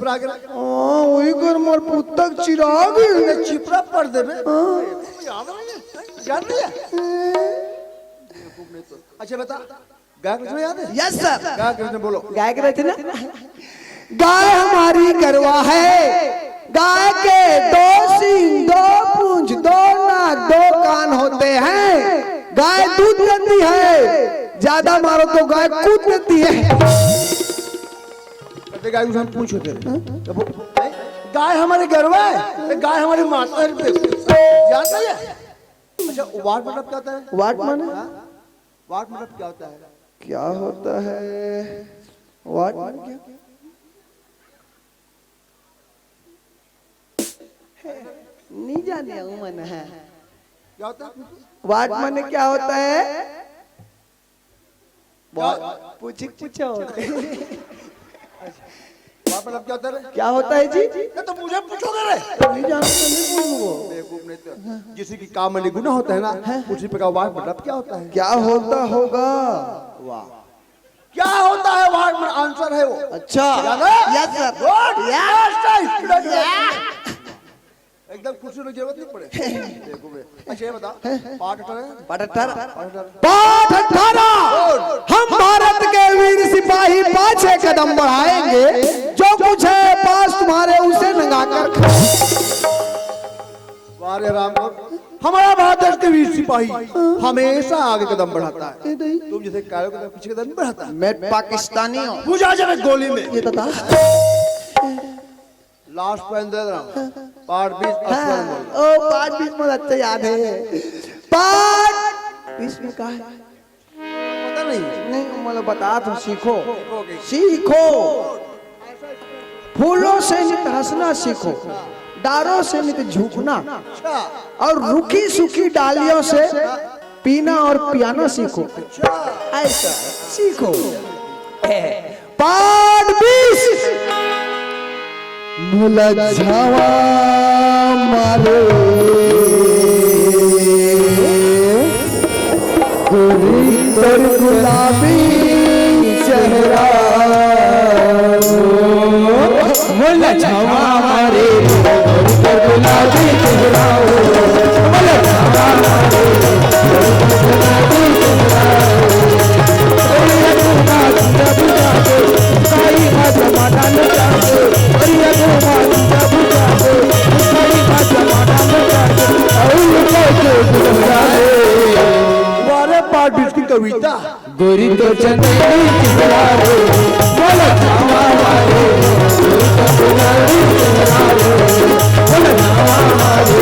चिपरा के वही कर मोर पुस्तक चिराग चिपरा पढ़ देवे याद नहीं है। अच्छा बता गाय कृष्ण याद है? Yes sir. गाय कृष्ण बोलो। गाय के रहते ना, गाय हमारी गरवा है, गाय के दो सींग, दो पूंछ, दो नाक, दो कान होते हैं। गाय दूध देती है, ज्यादा मारो तो गाय कूद देती है। गाय को पूछ होते गाय हमारी गरवा है, गाय हमारी माता है। जानता है? अच्छा वाट मतलब क्या होता है? वाट माने वाट मतलब क्या होता है? क्या होता है? वाट माने क्या? नहीं जाने हूँ मन है। क्या होता है? वाट माने क्या होता है? पूछो वाट मतलब क्या होता है? क्या होता है जी? तो मुझे पूछोगे रे? नहीं जानता नहीं बोलूँगा। बेवकूफ नहीं तो जिसी की काम में गुना होता है ना उसी पे का वाट मतलब क्या होता है? क्या होता होगा? वाह क्या होता है वाट में आंसर है वो। अच्छा यस सर। गुड एकदम खुशी की जरूरत नहीं पड़े। अच्छा ये बता पाठ 18 हम भारत के वीर सिपाही 5 कदम बढ़ाएंगे, जो कुछ है पास तुम्हारे उसे नंगा कर। वारे राम हमारा भारत देश के वीर सिपाही हमेशा आगे कदम बढ़ाता है। तुम जैसे कायों के पीछे कदम बढ़ाता है। मैं पाकिस्तानी हूँ। बुझा जाए गोली में। ये बता लास्ट पॉइंट दे रहा हूँ पार्ट 20 ओ पार्ट 20 में अच्छा याद है। पार्ट 20 में कहा है? पता नहीं मतलब बता तो सीखो सीखो। फूलों से नित हंसना सीखो, डारों से नित झुकना, और रुखी सूखी डालियों से पीना और पियाना सीखो। ऐसा सीखो। पार्ट 20 मुलझावा मारे गोरी तर गुलाबी चेहरा, मुलझावा मारे गोरी तर गुलाबी चेहरा, मुलझावा मारे गोरी तर गुलाबी पार्ट 20 की कविता गोरी तो चंदेरी चेहरा रे, मुलझावा मारे गोरी तो गुलाबी चेहरा रे, मुलझावा मारे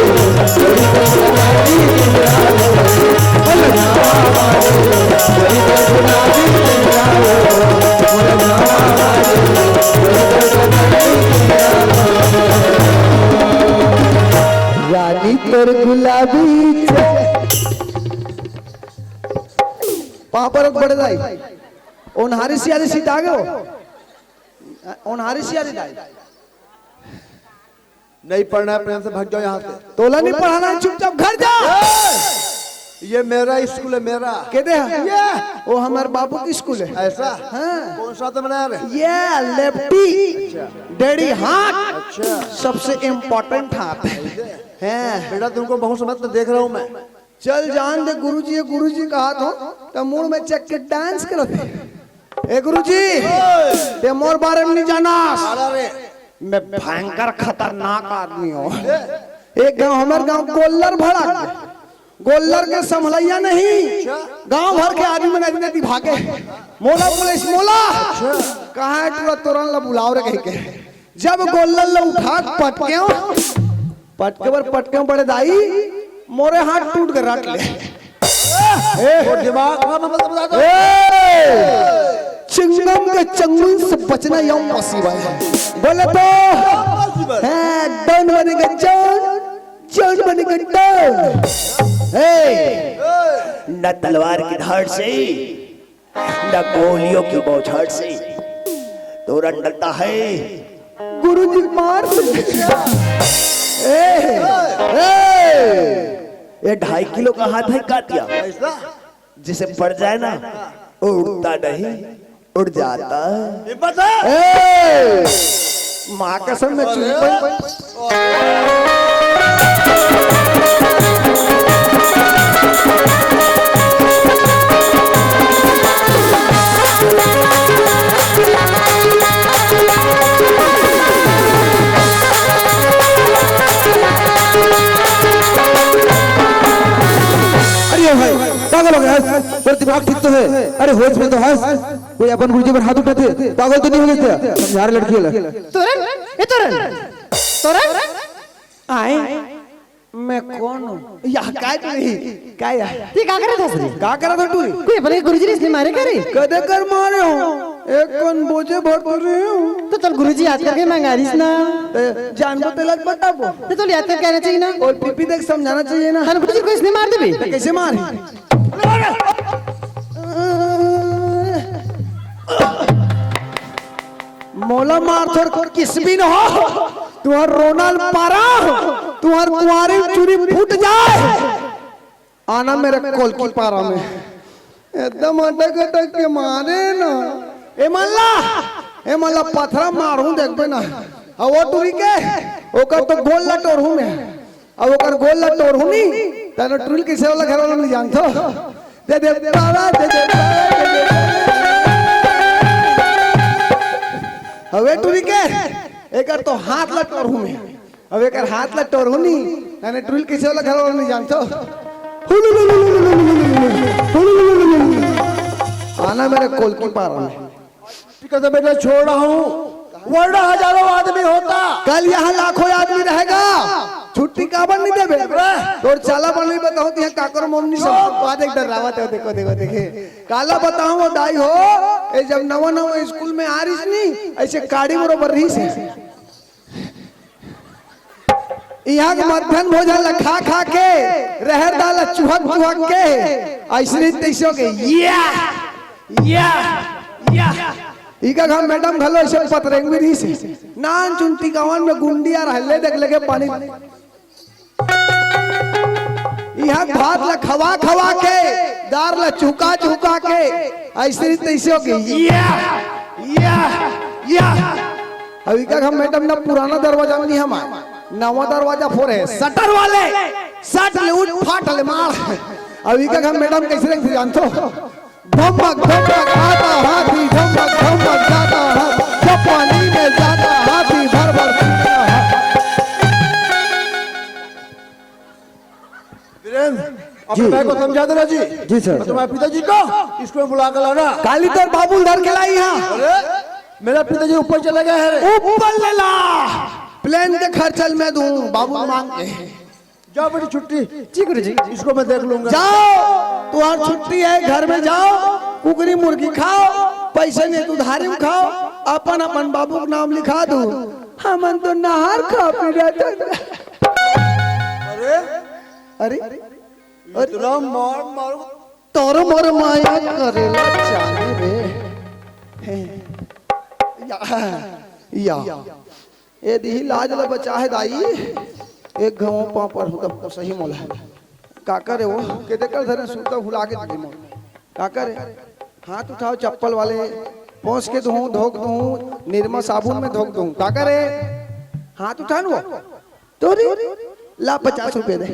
गोरी तो गुलाबी चेहरा रे, मुलझावा मारे गोरी तो गुलाबी चेहरा रे, मुलझावा मारे गोरी तो गुलाबी चेहरा रे। रानी तोर गुलाबी पापर बढ़ जाए ओनहारी सियारी सीट आ गए। ओनहारी सियारी नहीं पढ़ना है प्रेम से भाग जाओ यहाँ से। तोला नहीं पढ़ाना है, चुपचाप घर जा। ये मेरा स्कूल है मेरा। कहते हैं वो हमारे बाबू की स्कूल है। ऐसा हाँ। कौन सा तो बना रहे? ये लेफ्टी डैडी हाथ। अच्छा सबसे इम्पोर्टेंट हाथ है। बेटा तुमको बहुत समझ में देख रहा हूँ मैं। चल जान दे गुरुजी का हाथ हो तो मुड़ में चेक के डांस करते। ए गुरुजी ते मोर बारे में नहीं जाना, मैं भयंकर खतरनाक आदमी हूँ। एक गांव हमारे गांव गोल्लर भड़ा, गोल्लर के संभलैया नहीं, गांव भर के आदमी में नदी भागे। मोला पुलिस मोला कहा है तुरंत तुरंत ला बुलाओ रे कहीं के। जब गोल्लर ला उठा पटके बड़े दाई मोरे हाथ टूट कर रट ले। दिमाग बता दो। चिंगम के चंगुल से बचना यम पॉसिबल है। बोले तो है डॉन बनेगा जॉन बनेगा डॉन। न तलवार की धार से न गोलियों की बौछार से तोरण डरता है। गुरुजी मार ये 2.5 किलो का हाथ है कातिया, जिसे पड़ जाए ना उड़ता नहीं उड़ जाता है। माँ कसम में चुप पर भाई पागल हो गया है पर दिमाग ठीक तो है। अरे होश में तो है कोई अपन गुरुजी पर हाथ उठाते पागल तो नहीं हो गए समझा रहे लड़की वाला तुरंत आए मैं कौन हूँ यह काय नहीं काय ते का करत हस रे का करा था तू कोई अपने गुरुजी ने इसने मारे करे कदे कर मारे हो एक कौन बोझे भर रहे हो तो चल गुरुजी याद करके मंगारीस ना जान को तिलक बता वो तो चल याद करके आना चाहिए ना और पीपी देख समझाना चाहिए ना हर गुरुजी को इसने मार दे बे कैसे मारे मोला मार छोड़ किस भी न हो तुम्हार रोनाल्ड पारा तुम्हार कुआरी चूरी फूट जाए आना मेरे कोल की पारा में एकदम अटक अटक के मारे ना ए मल्ला पथरा मारू देखबे ना अब वो टूरी के ओकर तो गोल लटोर हूं मैं अब ओकर गोल लटोर हूं नी तने टूरी कैसे वाला घर वाला नहीं जानतो दे दे पारा दे दे हवे टूरी के एकर तो हाथ लटोर हूं मैं अब एकर हाथ लटोर हूं नी तने टूरी कैसे वाला घर वाला नहीं जानतो आना मेरे कोल की पारा में कहते बेटा छोड़ रहा हूँ वरना हजारों आदमी होता कल यहाँ लाखों आदमी रहेगा छुट्टी काबर नहीं देबे तोर चाला बन नहीं बताऊं तो यहाँ काकर मोमनी सब बात एक डरावत है देखो देखो देखे काला बताऊं वो दाई हो ए जब नवा नवा स्कूल में आ रही नहीं ऐसे काड़ी बरोबर रही से यहाँ के मध्याह्न भोजन खा खा के रहर डाला चुहक चुहक के ऐसे तैसे के या इका घर मैडम घलो ऐसे पतरेंग भी नहीं से नान चुनती गावन में गुंडी आ रहले देख लगे पानी यहाँ भात ला खवा खवा के दार ला चुका चुका के ऐसे तैसे हो के या अभी का हम मैडम ना पुराना दरवाजा में नहीं हम नवा दरवाजा फोड़ है सटर वाले सट ले उठ फाट ले मार अभी का हम मैडम कैसे रंग जानतो धमक धमक आता हाथी धमक धमक जाता हाथी पानी में जाता हाथी भर भर अपने भाई को समझा देना जी जी सर तुम्हारे पिताजी को स्कूल में बुला कर लाना काली तो बाबू धर के लाई यहाँ अरे मेरा पिताजी ऊपर चले गए हैं ऊपर ले ला प्लेन के खर्चल में दूं बाबू मांगते जाओ बेटी छुट्टी जी गुरुजी इसको मैं देख लूंगा जाओ तुम्हारी छुट्टी है घर में जाओ कुकरी मुर्गी खाओ पैसे नहीं तो उधारी में खाओ अपन अपन बाबू का नाम लिखा दो हम तो नहार खा पी रहे अरे अरे इतना मार मार तोर मोर माया करेला चाली रे या ए दी लाज ल बचा है दाई एक घवों पापर हो तब सही मोल है का करे वो के देकर धरे सूता भुला के दे मोल का करे हाथ उठाओ चप्पल वाले पोंछ के दूं धोक दूं निर्मा साबुन में धोक दूं का करे हाथ उठा लो तोरी ला 50 रुपए दे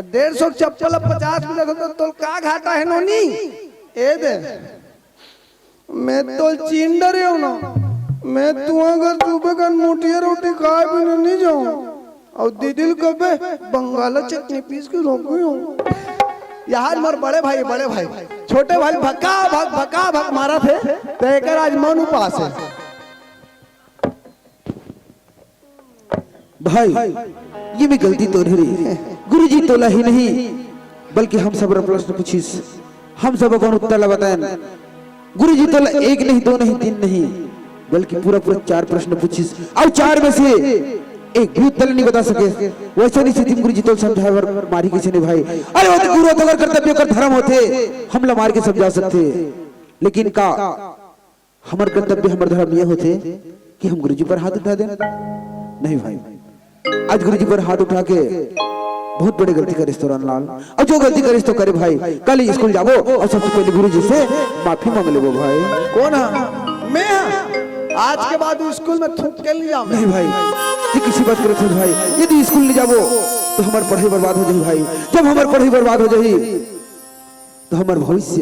150 चप्पल 50 मिले तो का घाटा है नोनी ए दे मैं तो चिंडर हूं ना मैं तू अगर सुबह का मोटी रोटी खाए भी नहीं जाऊं और दीदिल कबे बंगाला चटनी पीस के रोकी हूं यार मोर बड़े भाई छोटे भाई भक्का भक मारा थे तो एक आज मन उपास है भाई ये भी गलती तो नहीं गुरुजी तोला ही नहीं बल्कि हम सब प्रश्न पूछिस हम सब अपन उत्तर बताएं गुरुजी तोला एक नहीं दो नहीं तीन नहीं बल्कि पूरा 4 प्रश्न पूछिस और 4 में से एक भी उत्तर नहीं बता सके वैसे नहीं स्थिति गुरुजी तो समझावर मारी किसी ने भाई अरे वो तो गुरु तो अगर कर्तव्य कर धर्म होते हमला मार के समझा सकते लेकिन का हमार कर्तव्य हमार धर्म ये होते कि हम गुरुजी पर हाथ उठा दें नहीं भाई आज गुरुजी पर हाथ उठा के बहुत बड़ी गलती करे तोरण लाल और जो गलती करे तो करे भाई कल ही स्कूल जाओ और सबसे पहले गुरुजी से माफी मांग लो भाई कौन है मैं आज के बाद स्कूल में थूक के लिया नहीं भाई, ये किसी बात करे थे भाई, यदि स्कूल नहीं जाबो तो हमार पढ़ाई बर्बाद हो जाई भाई। जब हमार पढ़ाई बर्बाद हो जाई तो हमार भविष्य,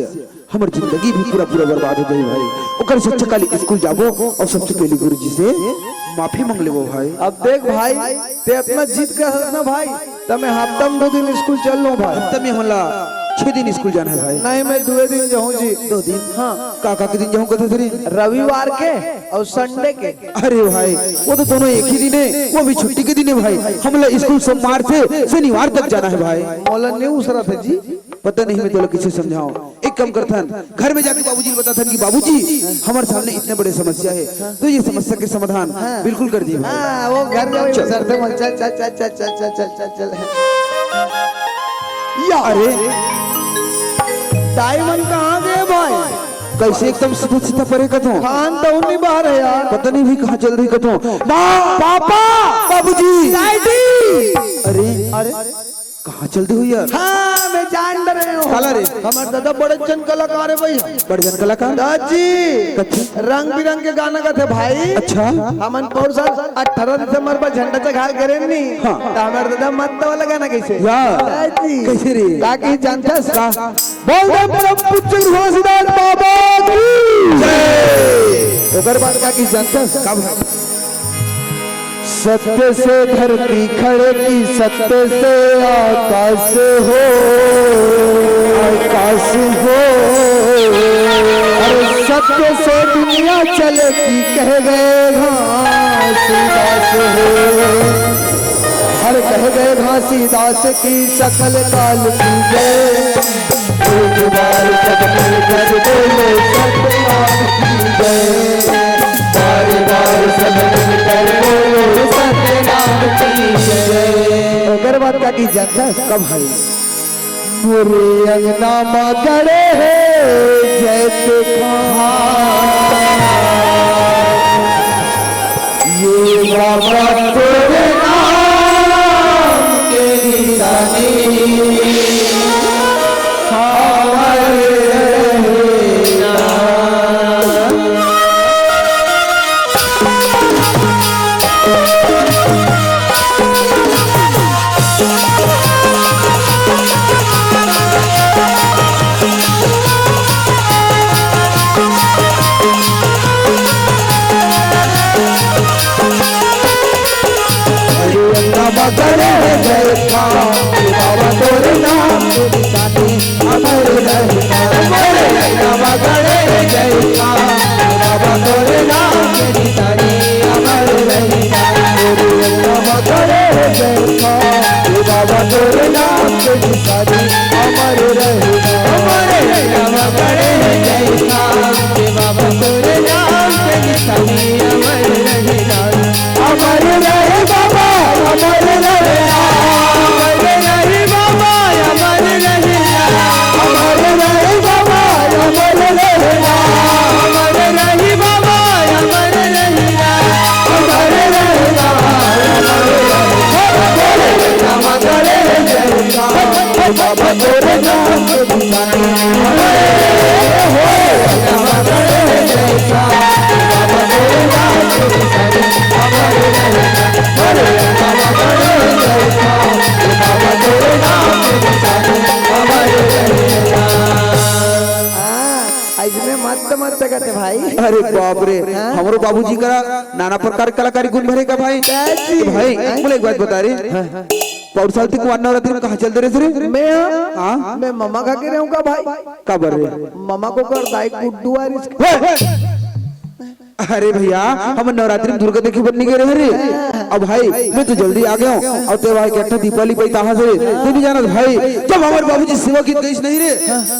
हमार जिंदगी भी पूरा बर्बाद हो जाई भाई। ओकर से अच्छा काली स्कूल जाबो और सबसे पहले गुरुजी से माफी मांग लेबो भाई। अब देख भाई, ते इतना जिद कर ना भाई, तो मैं हफ्ता में 2 दिन स्कूल चल लूं भाई। हफ्ते में हमला 6 दिन स्कूल जाना है भाई। नहीं, मैं 2 दिन जाऊं जी। 2 दिन? हाँ, काका के दिन जाऊं कथे थरी? रविवार के और संडे के। अरे भाई वो तो दोनों एक ही दिन है, वो भी छुट्टी के दिन है भाई। हमला स्कूल सोमवार से शनिवार तक जाना है भाई। मौला नहीं उसरा थे जी, पता नहीं मैं तो किसे समझाऊं। एक काम करथन, घर में जाके बाबूजी को बताथन कि बाबूजी हमारे सामने इतने बड़े समस्या है, तो ये समस्या के समाधान बिल्कुल कर दिए भाई। हाँ, वो घर जाओ सर से बोल चल चल चल चल चल चल चल चल चल। या अरे डायमंड कहाँ गए भाई? कैसे एकदम सीधा सीधा परे कथो? खान तो उन्हीं बाहर है यार। पता नहीं भी कहाँ चल रही कथो। माँ, पापा, बाबूजी, अरे कहाँ चलते हो यार? हाँ, मैं जान रहे हूँ। काला रे? हमारे दादा बड़े जन कलाकार है भाई। बड़े जन कलाकार? दादी कच्चे? रंग बिरंग के गाना गाते भाई। अच्छा। हमन पौर साल 18 दिसंबर पर झंडा चढ़ा करे नहीं। हाँ। तो हमारे दादा मत वाला गाना कैसे? यार दादी कैसे रे? ताकि जानता का बोल दे परम पूज्य घोषदार बाबा की जय। ओकर बाद का की जानता कब सत्य से धरती खड़े की, सत्य से आकाश हो, आकाश हो। अरे सत्य से दुनिया चले की, कह गए घासीदास हो। हर कह गए घासीदास की सकल काल की जय। एक बार सब मिलकर बोलो सत्यनारायण की जय। बार बार सब मिलकर बोलो सत्यनारायण की जय। ओकर बाद का की जनता कब है? मेरे अंगना में गड़े हैं जैसे कहाँ, ये बाबा तेरे नाम के निशानी करे जय बाबा तोरे नाम के निशानी अमर रहना। बाबा करे जय बाबा तोरे नाम के निशानी अमर रहना। बाबा करे जय बाबा तोरे नाम के निशानी अमर रहना। बाबा करे जय बाबा तोरे नाम के निशानी अमर रहना। अमर रहे बाबा, अमर रहे, अमर रहे बाबा, अमर रहे, अमर रहे बाबा, अमर रहे, अमर रहे बाबा, अमर रहे, अमर रहे बाबा तोरे नाम के निशानी अमर हो। बाबा तोरे जय बाबा तोरे नाम के निशानी अमर रहे। मस्त मस्त कहते भाई। अरे बाप रे, हमारे बाबूजी का नाना प्रकार कलाकारी गुण भरे का भाई। भाई मुझे एक बात बता रहे, पौर साल तक नवरात्रि में कहाँ चलते रहे रे? मैं मम्मा खा के रहूँगा भाई। कब रे? मम्मा को कर दाई गुड्डू वारिस। अरे भैया हम नवरात्रि में दुर्गा देखी बनने गए रे। अब भाई मैं तो जल्दी आ गया हूँ। और त्योहार के 8 दीपावली पे कहाँ से तू नहीं जाना भाई? जब हमारे बाबूजी सेवा की गई नहीं रे।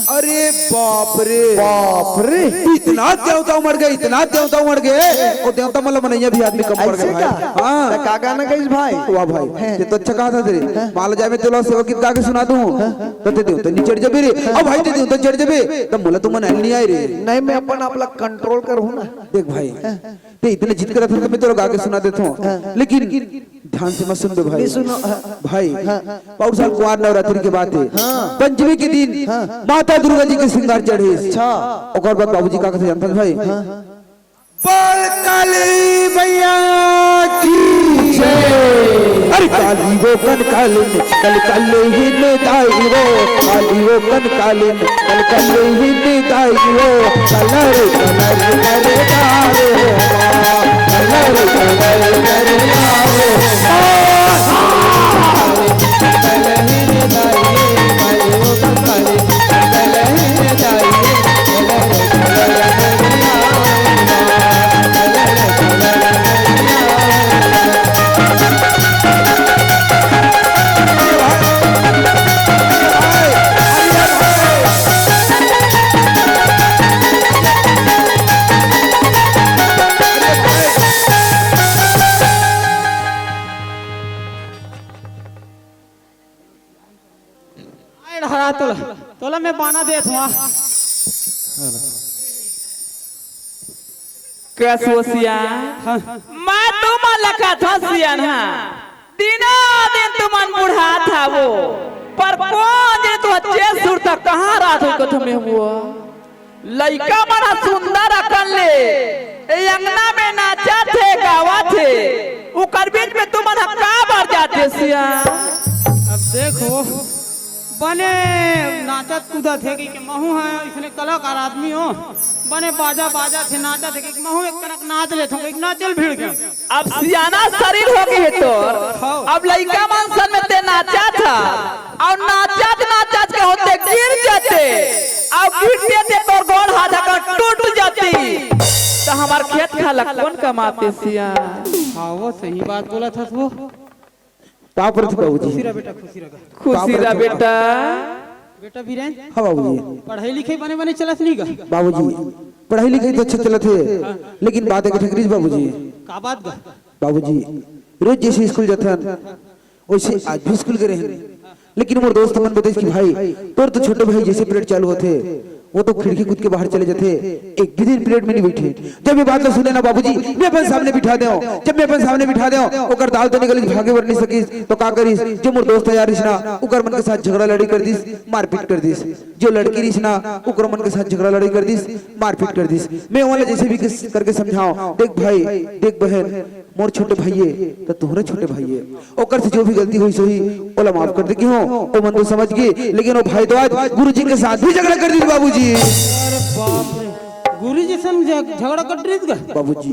अरे बाप रे, बाप रे, इतना देवता उमड़ गए, इतना देवता उमड़ गए। और देवता मतलब मनैया भी आदमी कम पड़ गए भाई। हाँ, का गाना गई भाई? वाह भाई ये तो अच्छा कहा था तेरे। मान जाए मैं चलो सेवा गीत गा के सुना दूं तो ते देवता नहीं चढ़ जाबे रे। अब भाई ते देवता चढ़ जाबे तब मोला तो मन नहीं आए रे। नहीं, मैं अपन अपना कंट्रोल करूँ ना। देख भाई ते इतने जिद कर रहा था मैं तो गा के सुना देता हूँ, लेकिन ध्यान से मत सुन बे भाई। सुनो भाई पौर साल कुआर नवरात्रि के बाद है, पंचमी के दिन माता दुर्गा जी के श्रृंगार चढ़े। अच्छा, और बाद बाबूजी का कथा जानता भाई? बोल काली भैया की जय। अरे काली वो कन कालिन कल कल ही निदाई वो, काली वो कन कालिन कल कल ही निदाई वो, कलर कलर करे डारे हो, कलर कलर करे डारे हो, कल ही निदाई काली वो कन कालिन कल ही निदाई, कलर कलर करे हरा तोला तोला मैं बाना देत हुआ कसोसियान मैं तुम लखा था सियान हाँ दिना दिन तुमन बुढ़ा था वो पर कौन दिन तो अच्छे सुर तक कहाँ रात हो कथ में हुआ लड़का बड़ा सुंदर अकल ले अंगना में नाचा थे गावा थे उकर बीच में तुमन हक्का बढ़ जाते सियान। अब देखो बने नाचत कूदत है कि महू है इसने कलाकार आदमी हो बने बाजा बाजा थे नाचत है कि महू एक कनक नाच लेत हूं एक नाचल भीड़ के अब सियाना शरीर हो गई है तो अब लड़का मानसन में ते नाचा था और नाचत नाचत के होते गिर जाते और गिरते थे तो गोड़ हाथ का टूट जाती तो हमार खेत खाला कौन कमाते सिया। हां वो सही बात बोला था वो कहाँ पर थे बाबूजी? खुशी रह बेटा खुशी रह खुशी रहा बेटा बेटा वीरेन हाँ बाबूजी। पढ़ाई लिखाई बने बने चलत नहीं गा बाबूजी पढ़ाई लिखाई तो अच्छा चला थे, लेकिन बात है ठकरीज बाबूजी। का बात गा बाबूजी रोज जैसे स्कूल जाते हैं वैसे आज भी स्कूल गए हैं, लेकिन मोर दोस्त मन बताइए कि भाई तोर तो छोटे भाई जैसे पीरियड चालू होते वो तो खिड़की कूद के बाहर चले जाते, एक भी दिन पीरियड में नहीं बैठे। जब ये बात तो सुने ना बाबूजी मैं अपन सामने बिठा दे, जब मैं अपन सामने बिठा दे ओकर दाल तो निकल भागे वर नहीं सकीस तो का करिस, जो मोर दोस्त है यार ना ओकर मन के साथ झगड़ा लड़ी कर दिस मारपीट कर दिस, जो लड़की रिस ना ओकर मन के साथ झगड़ा लड़ी कर दिस मारपीट कर दिस। मैं वाला जैसे भी करके समझाऊं देख भाई देख बहन मोर छोटे भाई तो तुम्हारे छोटे भाई ओकर से जो भी गलती हुई सही ओला माफ कर दे कि हो ओ मन तो समझ गए, लेकिन वो भाई तो आज गुरुजी के साथ भी झगड़ा कर दी बाबूजी। अरे बाप रे गुरुजी संग झगड़ा कर रही गा बाबूजी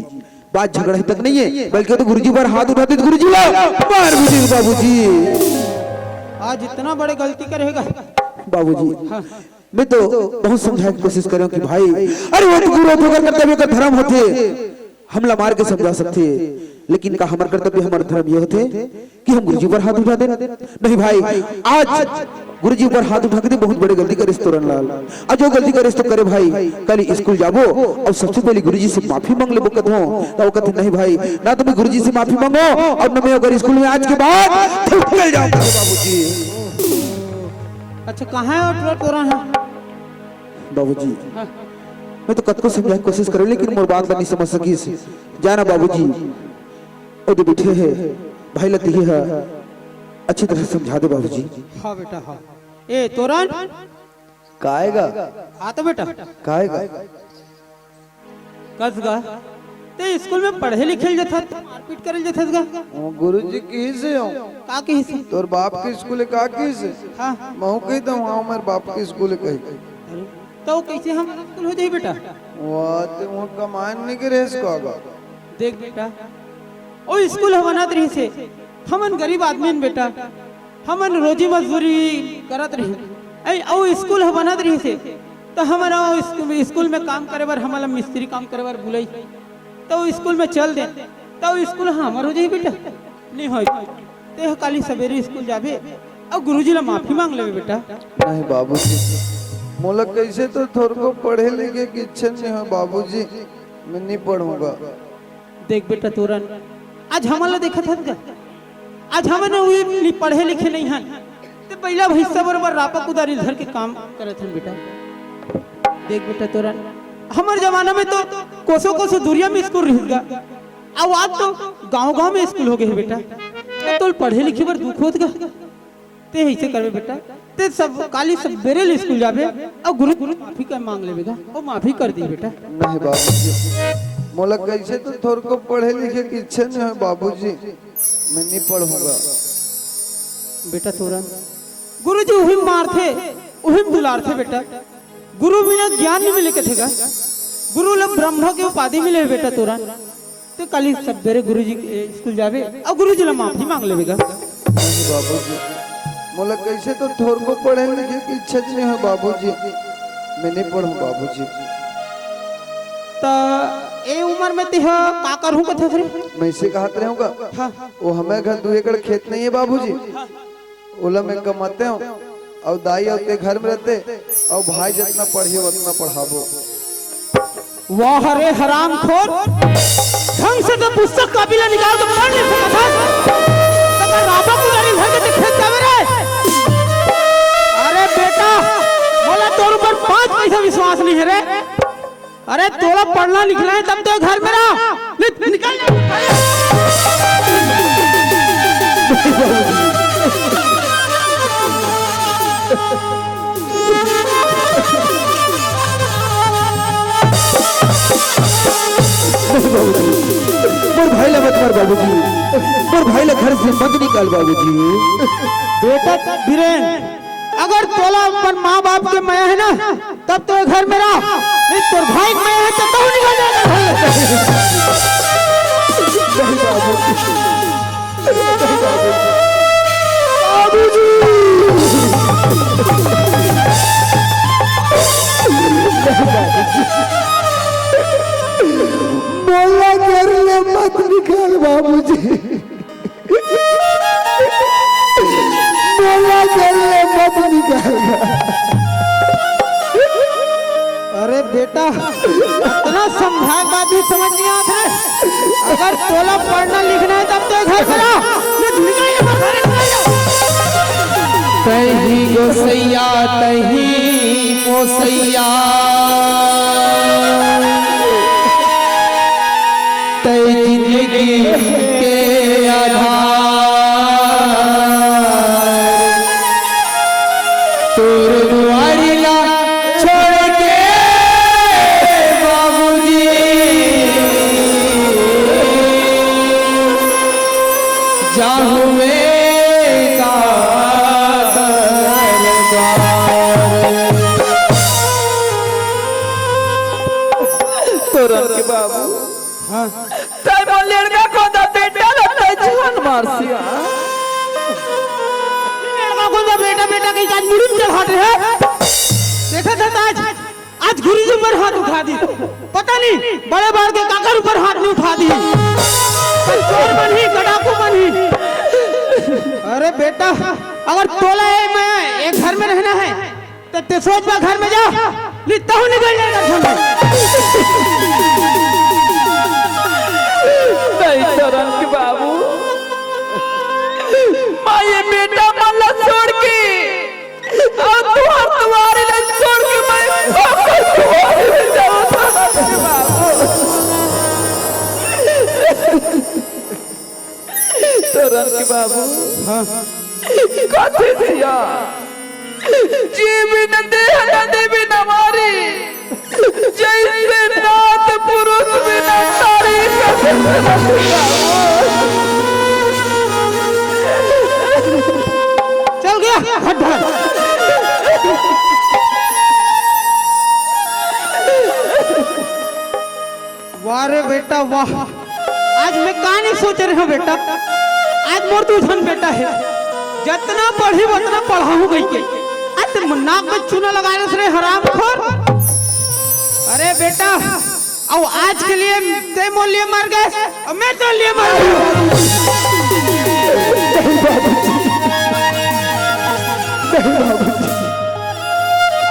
बात झगड़ा ही तक नहीं है बल्कि तो गुरुजी पर हाथ उठाते गुरुजी ला मार भी दी बाबूजी। आज इतना बड़े गलती करेगा बाबूजी मैं तो बहुत समझाने की कोशिश कर रहा हूं कि भाई अरे वो तो गुरु होकर कर्तव्य का धर्म होते हमला मार के समझा सकते, लेकिन का हमारे कर्तव्य हमारे धर्म ये होते कि हम गुरुजी पर हाथ उठा दे। नहीं भाई आज गुरुजी पर हाथ उठा के बहुत बड़ी गलती करे तोरण लाल, आज जो गलती करे तो करे भाई कल स्कूल जाबो और सबसे पहले गुरुजी से माफी मांग ले बकत हो तो कहते नहीं भाई ना तुम्हें गुरुजी से माफी मांगो और न मैं अगर स्कूल में आज के बाद निकल जाऊंगा बाबूजी। अच्छा कहाँ है तोरा है बाबूजी मैं तो कद को समझाने की कोशिश करूं लेकिन मोर बात नहीं समझ सकी जाना बाबूजी ओ तो बैठे है भाई लती है अच्छी तरह समझा दे बाबूजी। हाँ बेटा हाँ ए तोरन काएगा आ तो बेटा काएगा कस गा ते स्कूल में पढ़े लिखे जाता मारपीट करे जाता गा गुरुजी की से हो का की से तोर बाप के स्कूल का की से हाँ महू कही तो वहां मेरे बाप के स्कूल कही अरे तो कैसे हम स्कूल हो जाए बेटा वाह ते वो कमान नहीं करे इसको आगा देख बेटा ओ स्कूल बनात रही से हमन गरीब आदमी बेटा हमन रोजी मजदूरी करत रही ऐ ओ स्कूल बनात रही से तो हमारा स्कूल में काम करे बार हमारा मिस्त्री काम करे बार बुलाई तो स्कूल में चल दे तो स्कूल हमार हो जाए बेटा नहीं हो ते काली सवेरे स्कूल जाबे और गुरुजी ला माफी मांग लेबे बेटा। नहीं बाबूजी मोला कैसे तो थोड़ को पढ़े लिखे की इच्छा नहीं है बाबूजी मैं नहीं पढ़ूंगा। देख बेटा तोरन आज हमारा देखा था आज हमने पढ़े लिखे नहीं हैं तो पहला भैसा बराबर रापा कुदारी धर के काम करत हन बेटा। देख बेटा तोरन हमारे जमाना में तो कोसो कोसो दूरिया में स्कूल रहेगा अब आज तो गांव-गांव में स्कूल हो गए बेटा तो पढ़े लिखे पर दुख होत गा ते ऐसे करबे बेटा ते सब काली सब बेरे स्कूल जाबे और गुरु माफी कर मांग लेबेगा और माफी कर दी बेटा। नहीं बाबूजी मोला कैसे तो थोड़ को पढ़े लिखे की इच्छा नहीं है बाबूजी, मैं नहीं पढ़ूंगा। बेटा तोरा गुरुजी वही मारथे वही दुलार थे बेटा। गुरु बिना ज्ञान नहीं मिले के थेगा। गुरु ला ब्रह्म के उपाधि मिले बेटा तोरा। तो कल सवेरे गुरुजी स्कूल जावे और गुरुजी ला माफी मांग लेवेगा। नहीं बाबूजी, मोला कैसे तो थोड़ को पढ़े लिखे की इच्छा नहीं है बाबूजी, मैं नहीं पढ़ूं बाबूजी। तो ए उम्र में ते का करूं कथे फिर? मैं इसे कहते रहूंगा। हाँ। वो हमें घर 2 एकड़ खेत नहीं है बाबूजी, ओला में कमाते हो और दाई और ते घर में रहते और भाई जितना पढ़िए उतना पढ़ाबो। वाह रे हरामखोर, ढंग से तो पुस्तक काबिला निकाल के पढ़ नहीं सकता था। तब राबा पुजारी घर के खेत जावे रे। अरे बेटा मोला तोर ऊपर 5 पैसा विश्वास नहीं है रे। अरे तोला पढ़ना लिखना है तब तो घर में रह, निकल मोर भाई ला मत मार बाबूजी, मोर भाई ला घर से मत निकाल बाबूजी। बेटा बीरेन, अगर तोला अपन माँ बाप के माया है ना तब तो घर में रह, नहीं तो भाई के माया है तब तो निकल जाएगा। मोला घर में मत निकाल बाबूजी, मोला घर में मत निकाल। अरे बेटा इतना समझा बात भी समझ नहीं आता है। अगर तोला पढ़ना लिखना है तब तो घर में रह, तही गोसैया तही गोसैया तही जिंदगी के आधार तोर दुआरी ला छोड़ के बाबूजी जाहू में तोरन के बाबू ताई मन लड़का को दा बेटा लगता है जान मारसिया। लड़का को दा बेटा बेटा की आज मुड़ी में चढ़ा रहे हैं। देखा था आज गुरुजी पर हाथ उठा दी, पता नहीं बड़े बार के काकर ऊपर हाथ नहीं उठा दी। चोर बनी कड़ाकू बनी। अरे बेटा अगर तोला मैं एक घर में रहना है तो ते सोच बा घर में जा, लिखता हूँ निकल जाएगा घर में। नहीं तोरन के बाबू, माँ ये बेटा मल्ला छोड़ के और तुम्हारे लिए छोड़ के मैं तुम्हारे लिए जाऊँगा के बाबू। तोरन के बाबू कथे दिया जीवी न देह न देवी न मारी, जैसे नाथ पुरुष बिना नारी चल गया हट। वाह रे बेटा वाह, आज मैं कहा नहीं सोच रही हूँ बेटा। आज मोर दूधन बेटा है, जितना पढ़ी उतना पढ़ाऊ गई के। आज तो नाक में चूना लगाने से हरामखोर। अरे बेटा अब आज के लिए ते मोल लिए मर गए और मैं तो लिए मर गई।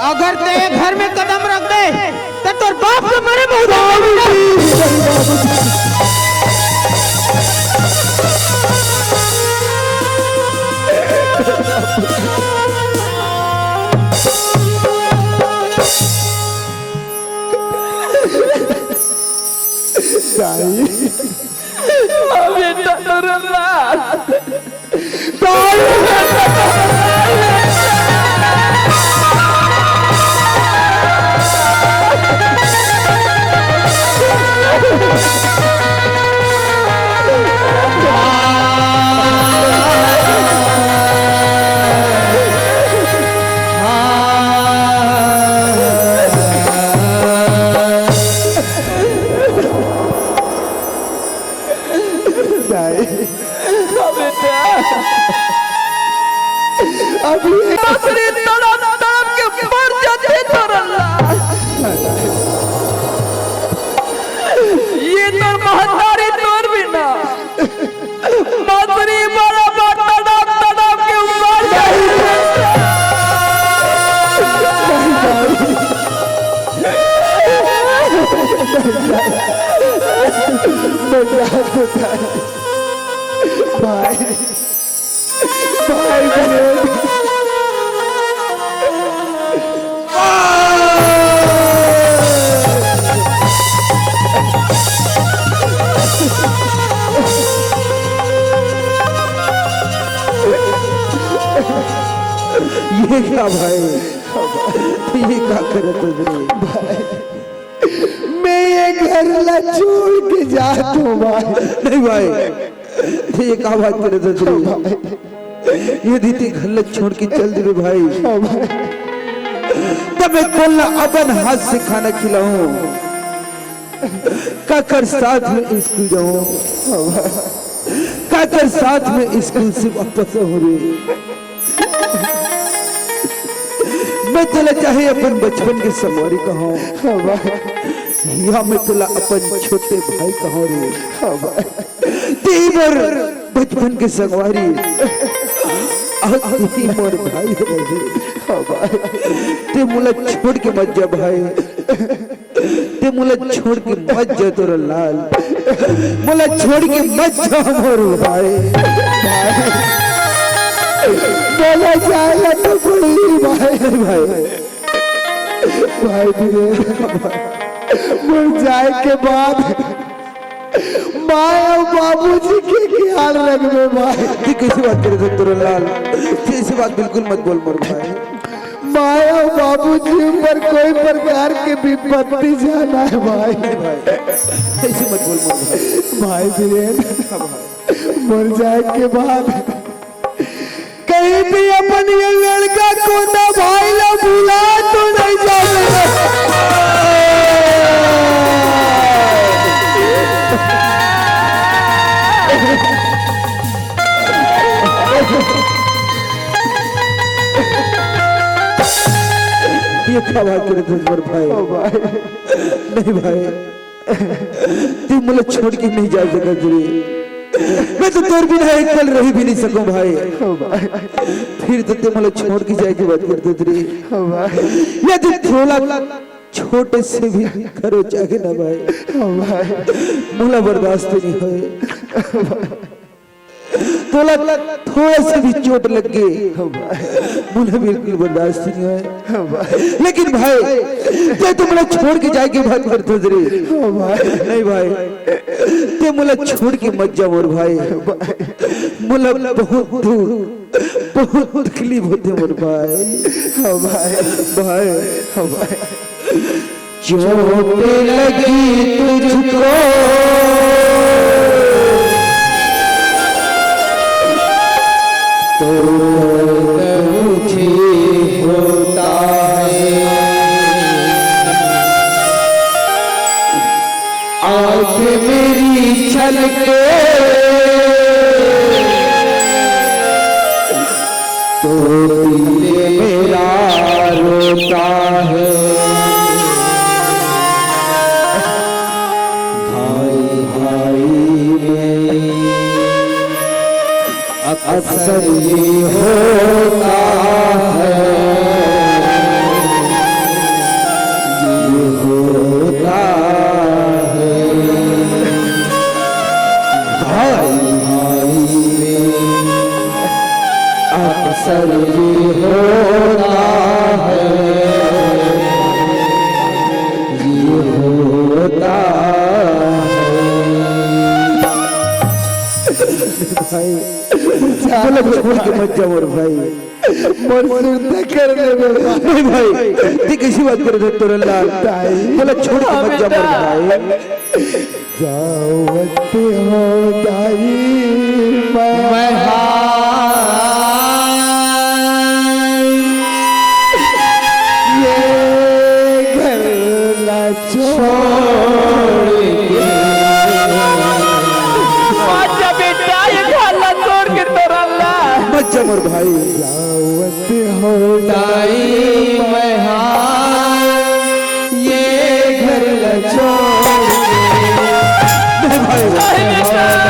अगर ते घर में कदम रख दे तो तोर बाप को मरे बहुत। बेटा तोरला भाई भाई विनोद ये क्या भाई, ये क्या करे तुझे भाई? मैं ये घर ला छोड़ के जाता हूँ भाई। नहीं भाई, ये क्या बात करे तुझे? ये दीदी घर ला छोड़ के चल दे भाई। तब मैं कल अपन हाथ से खाना खिलाऊं, काकर साथ में स्कूल जाऊं, काकर साथ में स्कूल से वापस हो रही। मैं तुला चाहे अपन बचपन के संवारी कहूं, या मैं तुला अपन छोटे भाई कहूं रे। तेवर बचपन के संवारी ही मोर भाई रहे। ते मुला छोड़ के मत जा भाई, ते मुला छोड़ के मत जा तोरा लाल, मुला छोड़ के मत जा मोर भाई। बोला जाएगा तो कोई भाई भाई मुझ जाए के बाद माँ और बाबूजी के ख्याल रखना भाई। तू कैसी बात करे थे तोरा लाल? ऐसी बात बिल्कुल मत बोल मोर भाई। माँ और बाबूजी पर कोई प्रकार की विपत्ति जाना है भाई। ऐसी मत बोल मोर भाई। भाई वीरेंद्र मर जाए के बाद कहीं भी अपन ये लड़का को ना भाई ला भूला तो नहीं जाएगा। ये क्या बात करे थे मोर भाई? नहीं भाई, तू मुझे छोड़ के नहीं जा सका तुरी। मैं तो तोर बिना एक पल रह भी नहीं सकूं भाई। फिर तो ते मुझे छोड़ के जाए की बात करते तुरी। यदि थोड़ा छोटे से भी करो चाहे ना भाई, मुला बर्दाश्त नहीं होए। थोड़ा सा भी चोट लग गई मुझे बिल्कुल बर्दाश्त नहीं है। लेकिन भाई ते तो मुझे छोड़ के जाके बात करते रे। नहीं भाई, ते मुझे छोड़ के मत जाओ मोर भाई। मुझे बहुत तकलीफ होते मोर भाई। भाई चोट लगी तुझको तो मुझे होता है, आँख मेरी छलके तो दिल मेरा रोता है। भाई भाई में अक्सर ये होता है, ये होता है। भाई भाई में अक्सर ये होता है, ये होता है। भाई छोड़ के मत जाओ और भाई मरसूद करने में नहीं भाई, तू कैसी बात कर रहे तोरा लाल? बोला छोड़ के मत जाओ और भाई। जावत हो दाई मैं ये घर ला छोड़ के अच्छा बेटा ये खाला छोड़ के तोरा ला मत जाओ और भाई। जावत हो दाई मैं ये घर ला छोड़ के नहीं भाई,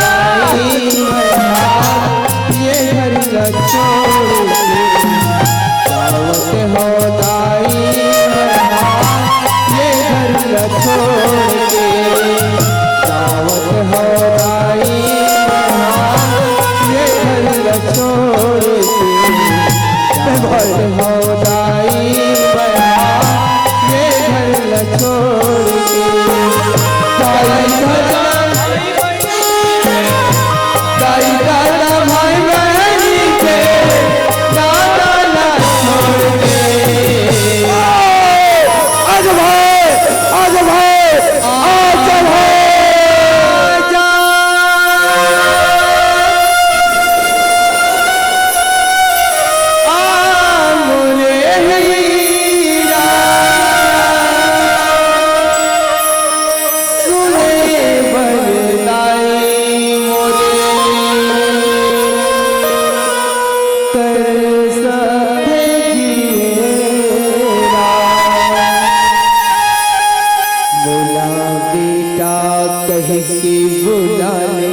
के बुला ले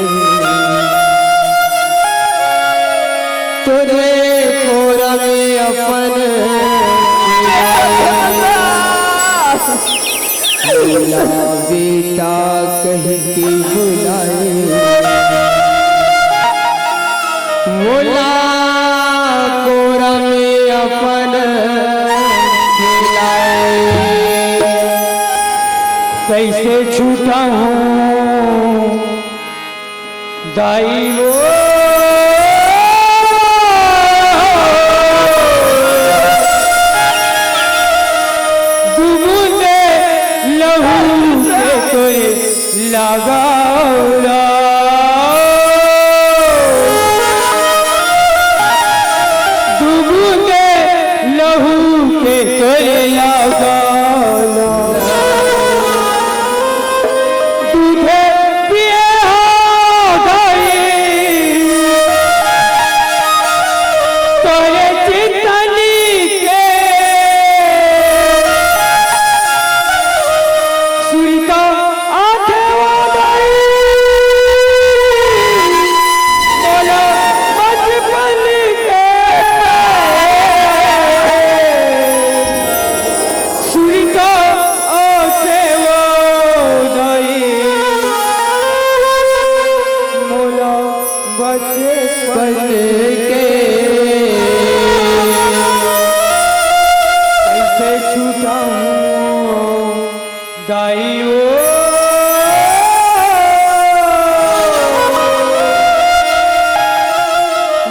तोरे कोरा में अपन बोला बेटा कह के बुलाए बोला कोरा में अपन खिलाए कैसे छूटा हूँ दाई वो दुबुने लहू के कोई लगाओ दुबुने लहू के कोई लगाओ दूधे पिए हो गई तोरे चितनी के सुरता आंखें हो गई बोला बचपन के सुरता आंखें हो गई मोला बचपन के कैसे छूटा हूँ दाई वो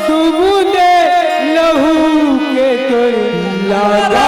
दुबुने लहू के तुर लगा